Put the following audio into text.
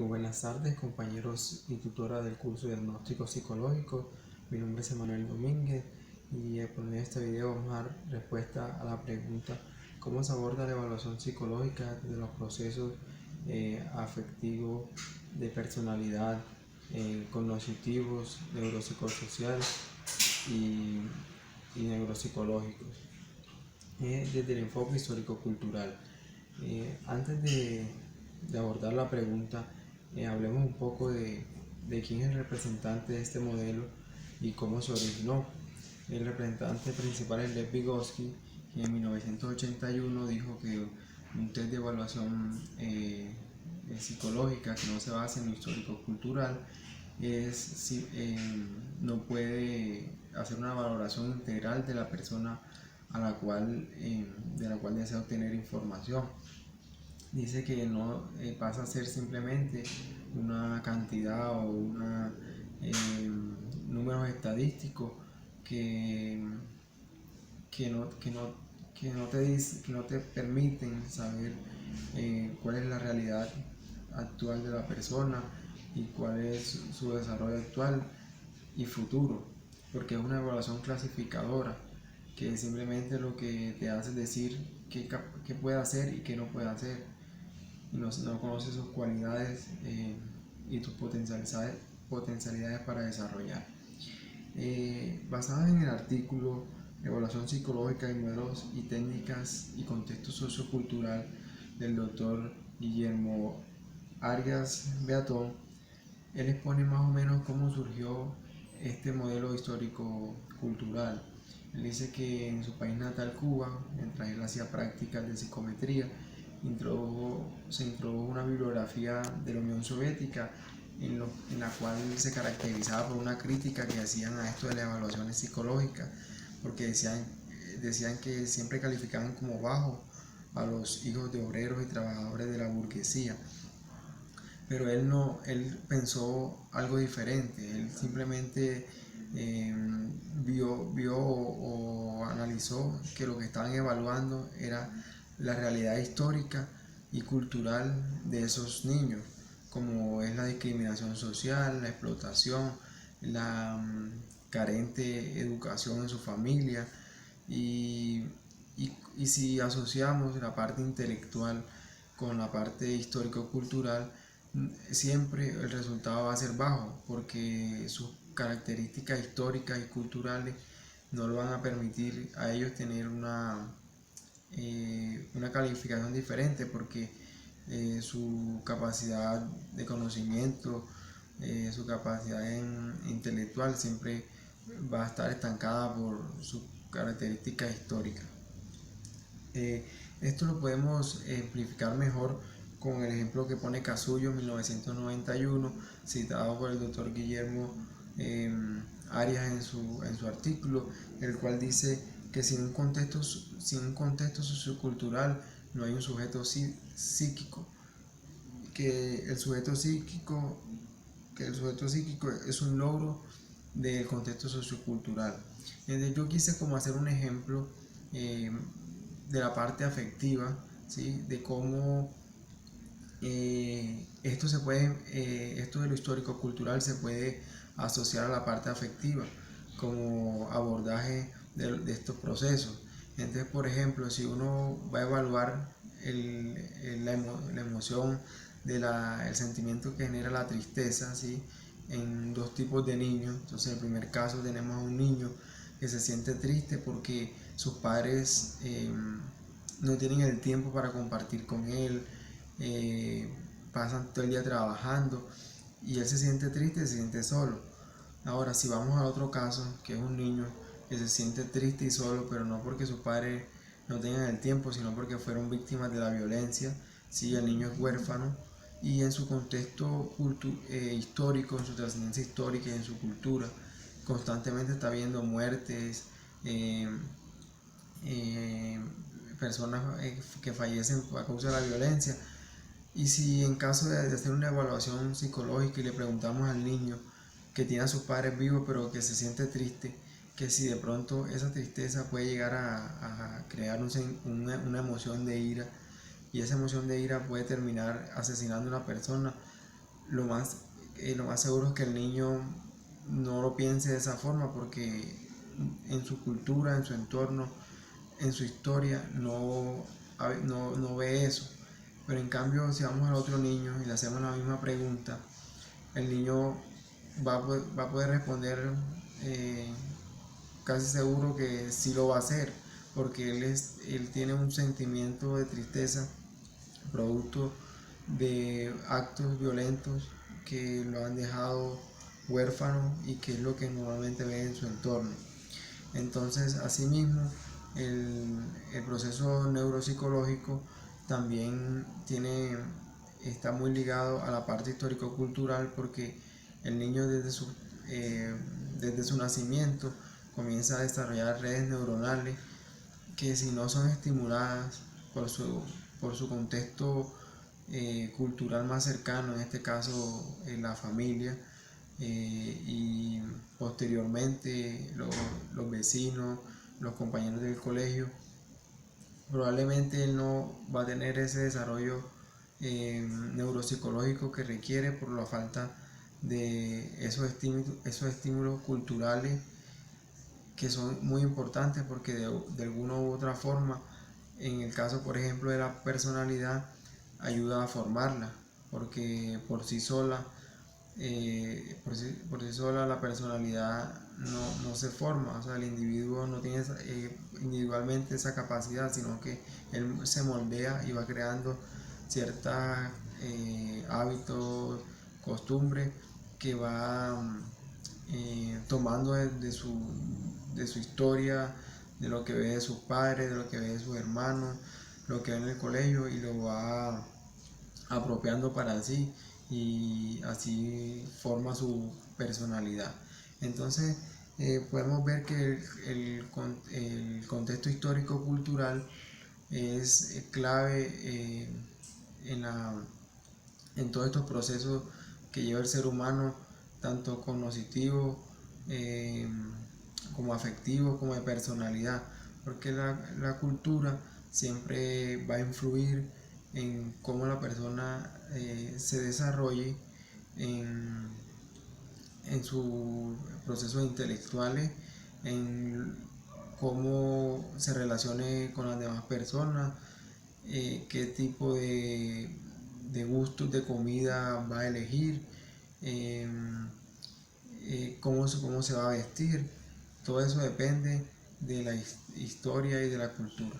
Muy buenas tardes, compañeros y tutora del curso de diagnóstico psicológico. Mi nombre es Emanuel Domínguez y por medio de este video vamos a dar respuesta a la pregunta: ¿cómo se aborda la evaluación psicológica de los procesos afectivos, de personalidad, cognitivos, neuropsicosocial y, y neuropsicológicos? Desde el enfoque histórico-cultural. Antes de abordar la pregunta, hablemos un poco de quién es el representante de este modelo y cómo se originó. El representante principal es Lev Vygotsky, que en 1981 dijo que un test de evaluación psicológica que no se basa en lo histórico-cultural no puede hacer una valoración integral de la persona de la cual desea obtener información. Dice que no pasa a ser simplemente una cantidad o números estadísticos que, que, no, que, no, que no te permiten saber cuál es la realidad actual de la persona y cuál es su desarrollo actual y futuro, porque es una evaluación clasificadora que simplemente lo que te hace decir qué puede hacer y qué no puede hacer, y no conoce sus cualidades y tus potencialidades para desarrollar. Basada en el artículo Evaluación psicológica y modelos y técnicas y contexto sociocultural del doctor Guillermo Arias Beatón, él expone más o menos cómo surgió este modelo histórico-cultural. Él dice que en su país natal, Cuba, mientras él hacía prácticas de psicometría, se introdujo una bibliografía de la Unión Soviética en la cual se caracterizaba por una crítica que hacían a esto de las evaluaciones psicológicas, porque decían que siempre calificaban como bajo a los hijos de obreros y trabajadores de la burguesía. Pero él pensó algo diferente. Él simplemente vio o analizó que lo que estaban evaluando era la realidad histórica y cultural de esos niños, como es la discriminación social, la explotación, la carente educación en su familia, y, y si asociamos la parte intelectual con la parte histórico-cultural, siempre el resultado va a ser bajo, porque sus características históricas y culturales no lo van a permitir a ellos tener una calificación diferente, porque su capacidad de conocimiento, su capacidad intelectual siempre va a estar estancada por sus características históricas. Esto lo podemos ejemplificar mejor con el ejemplo que pone Casullo en 1991, citado por el doctor Guillermo Arias en su artículo, el cual dice que sin un contexto sociocultural no hay un sujeto psíquico, que el sujeto psíquico es un logro del contexto sociocultural. Entonces yo quise como hacer un ejemplo de la parte afectiva, ¿sí? De cómo esto de lo histórico-cultural se puede asociar a la parte afectiva como abordaje de estos procesos. Entonces, por ejemplo, si uno va a evaluar la emoción, el sentimiento que genera la tristeza, ¿sí? En dos tipos de niños. Entonces, en el primer caso tenemos a un niño que se siente triste porque sus padres no tienen el tiempo para compartir con él, pasan todo el día trabajando y él se siente triste, se siente solo. Ahora, si vamos al otro caso, que es un niño que se siente triste y solo, pero no porque sus padres no tengan el tiempo, sino porque fueron víctimas de la violencia, ¿sí? El niño es huérfano y en su contexto histórico, en su trascendencia histórica y en su cultura, constantemente está viendo muertes, personas que fallecen a causa de la violencia. Y si en caso de hacer una evaluación psicológica y le preguntamos al niño que tiene a sus padres vivos pero que se siente triste, que si de pronto esa tristeza puede llegar a crear una emoción de ira, y esa emoción de ira puede terminar asesinando a una persona, lo más seguro es que el niño no lo piense de esa forma, porque en su cultura, en su entorno, en su historia, no ve eso. Pero en cambio, si vamos al otro niño y le hacemos la misma pregunta, el niño va a poder responder, eh, casi seguro que sí lo va a hacer, porque él tiene un sentimiento de tristeza producto de actos violentos que lo han dejado huérfano, y que es lo que normalmente ve en su entorno. Entonces, asimismo, el proceso neuropsicológico también está muy ligado a la parte histórico-cultural, porque el niño desde su nacimiento comienza a desarrollar redes neuronales que, si no son estimuladas por su contexto cultural más cercano, en este caso la familia, y posteriormente los vecinos, los compañeros del colegio, probablemente él no va a tener ese desarrollo neuropsicológico que requiere, por la falta de esos estímulos culturales, que son muy importantes, porque de alguna u otra forma, en el caso por ejemplo de la personalidad, ayuda a formarla, porque por sí sola la personalidad no se forma. O sea, el individuo no tiene individualmente esa capacidad, sino que él se moldea y va creando ciertos hábitos, costumbres, que va tomando de su historia, de lo que ve de sus padres, de lo que ve de sus hermanos, lo que ve en el colegio, y lo va apropiando para sí, y así forma su personalidad. Entonces, podemos ver que el contexto histórico-cultural es clave en, la, en todos estos procesos que lleva el ser humano, tanto cognitivos, eh, como afectivos, como de personalidad, porque la cultura siempre va a influir en cómo la persona se desarrolle en sus procesos intelectuales, en cómo se relacione con las demás personas, qué tipo de gustos de comida va a elegir, eh, cómo se va a vestir. Todo eso depende de la historia y de la cultura.